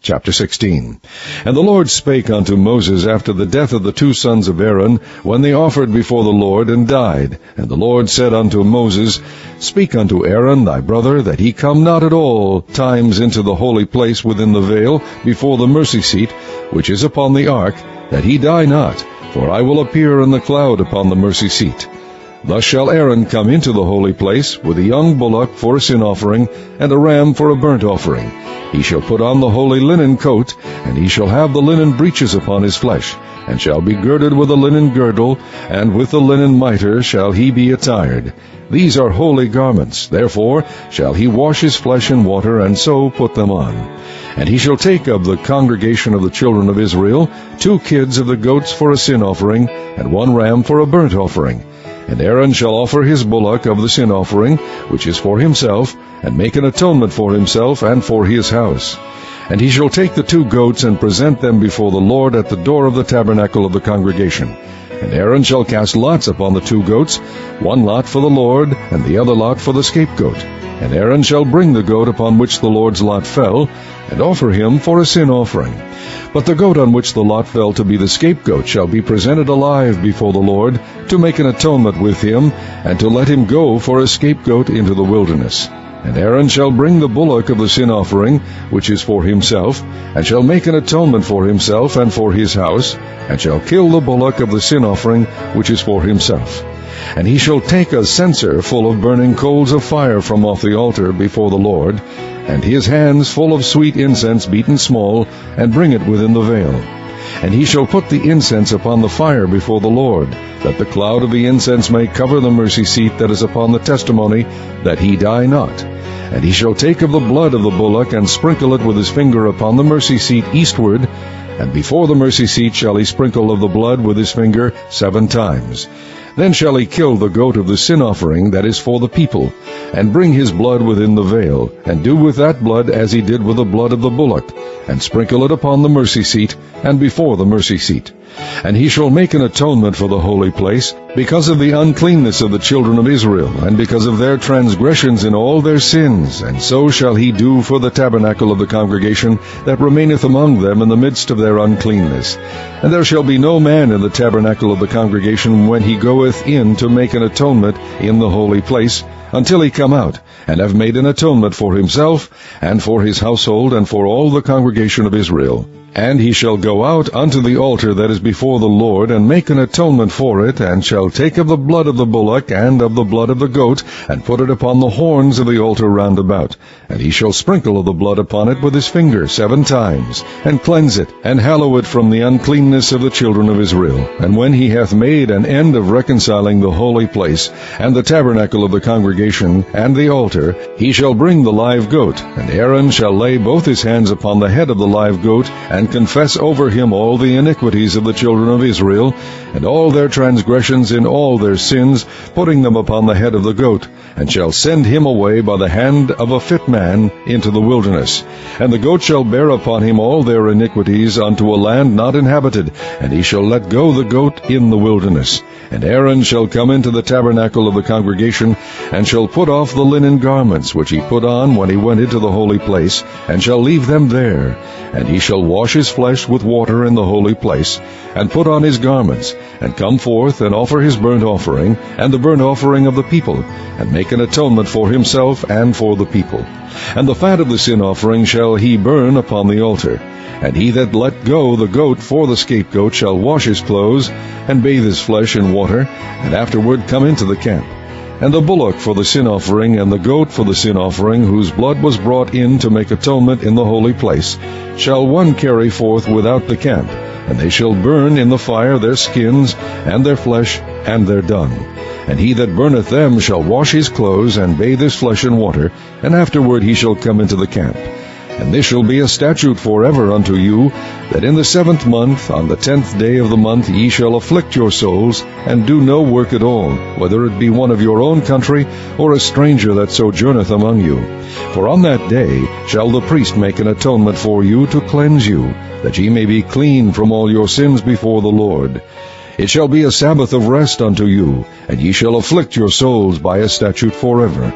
Chapter 16. And the Lord spake unto Moses after the death of the two sons of Aaron, when they offered before the Lord, and died. And the Lord said unto Moses, Speak unto Aaron thy brother, that he come not at all times into the holy place within the veil, before the mercy seat, which is upon the ark, that he die not, for I will appear in the cloud upon the mercy seat. Thus shall Aaron come into the holy place, with a young bullock for a sin offering, and a ram for a burnt offering. He shall put on the holy linen coat, and he shall have the linen breeches upon his flesh, and shall be girded with a linen girdle, and with the linen mitre shall he be attired. These are holy garments, therefore shall he wash his flesh in water, and so put them on. And he shall take of the congregation of the children of Israel 2 kids of the goats for a sin offering, and 1 ram for a burnt offering. And Aaron shall offer his bullock of the sin offering, which is for himself, and make an atonement for himself and for his house. And he shall take the 2 goats, and present them before the Lord at the door of the tabernacle of the congregation. And Aaron shall cast lots upon the 2 goats, 1 lot for the Lord, and the other lot for the scapegoat. And Aaron shall bring the goat upon which the Lord's lot fell, and offer him for a sin offering. But the goat on which the lot fell to be the scapegoat shall be presented alive before the Lord, to make an atonement with him, and to let him go for a scapegoat into the wilderness. And Aaron shall bring the bullock of the sin offering, which is for himself, and shall make an atonement for himself and for his house, and shall kill the bullock of the sin offering, which is for himself. And he shall take a censer full of burning coals of fire from off the altar before the Lord, and his hands full of sweet incense beaten small, and bring it within the veil. And he shall put the incense upon the fire before the Lord, that the cloud of the incense may cover the mercy seat that is upon the testimony, that he die not. And he shall take of the blood of the bullock, and sprinkle it with his finger upon the mercy seat eastward, and before the mercy seat shall he sprinkle of the blood with his finger 7 times. Then shall he kill the goat of the sin offering that is for the people, and bring his blood within the veil, and do with that blood as he did with the blood of the bullock, and sprinkle it upon the mercy seat, and before the mercy seat. And he shall make an atonement for the holy place, because of the uncleanness of the children of Israel, and because of their transgressions in all their sins. And so shall he do for the tabernacle of the congregation that remaineth among them in the midst of their uncleanness. And there shall be no man in the tabernacle of the congregation when he goeth in to make an atonement in the holy place, until he come out, and have made an atonement for himself, and for his household, and for all the congregation of Israel. And he shall go out unto the altar that is before the Lord, and make an atonement for it, and shall take of the blood of the bullock, and of the blood of the goat, and put it upon the horns of the altar round about. And he shall sprinkle of the blood upon it with his finger 7 times, and cleanse it, and hallow it from the uncleanness of the children of Israel. And when he hath made an end of reconciling the holy place, and the tabernacle of the congregation, and the altar, he shall bring the live goat, and Aaron shall lay both his hands upon the head of the live goat, and confess over him all the iniquities of the children of Israel, and all their transgressions in all their sins, putting them upon the head of the goat, and shall send him away by the hand of a fit man into the wilderness. And the goat shall bear upon him all their iniquities unto a land not inhabited, and he shall let go the goat in the wilderness. And Aaron shall come into the tabernacle of the congregation, and shall put off the linen garments which he put on when he went into the holy place, and shall leave them there. And he shall wash his flesh with water in the holy place, and put on his garments, and come forth, and offer his burnt offering, and the burnt offering of the people, and make an atonement for himself and for the people. And the fat of the sin offering shall he burn upon the altar. And he that let go the goat for the scapegoat shall wash his clothes, and bathe his flesh in water, and afterward come into the camp. And the bullock for the sin offering, and the goat for the sin offering, whose blood was brought in to make atonement in the holy place, shall one carry forth without the camp, and they shall burn in the fire their skins, and their flesh, and their dung. And he that burneth them shall wash his clothes, and bathe his flesh in water, and afterward he shall come into the camp. And this shall be a statute forever unto you, that in the 7th month, on the 10th day of the month, ye shall afflict your souls, and do no work at all, whether it be one of your own country, or a stranger that sojourneth among you. For on that day shall the priest make an atonement for you to cleanse you, that ye may be clean from all your sins before the Lord. It shall be a Sabbath of rest unto you, and ye shall afflict your souls by a statute forever.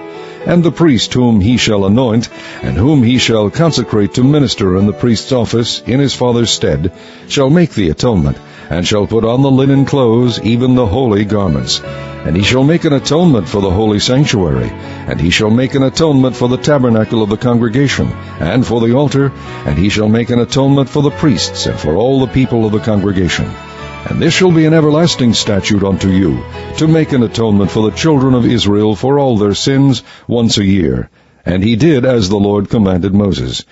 and the priest whom he shall anoint, and whom he shall consecrate to minister in the priest's office in his father's stead, shall make the atonement, and shall put on the linen clothes, even the holy garments. And he shall make an atonement for the holy sanctuary, and he shall make an atonement for the tabernacle of the congregation, and for the altar, and he shall make an atonement for the priests, and for all the people of the congregation. And this shall be an everlasting statute unto you, to make an atonement for the children of Israel for all their sins once a year. And he did as the Lord commanded Moses.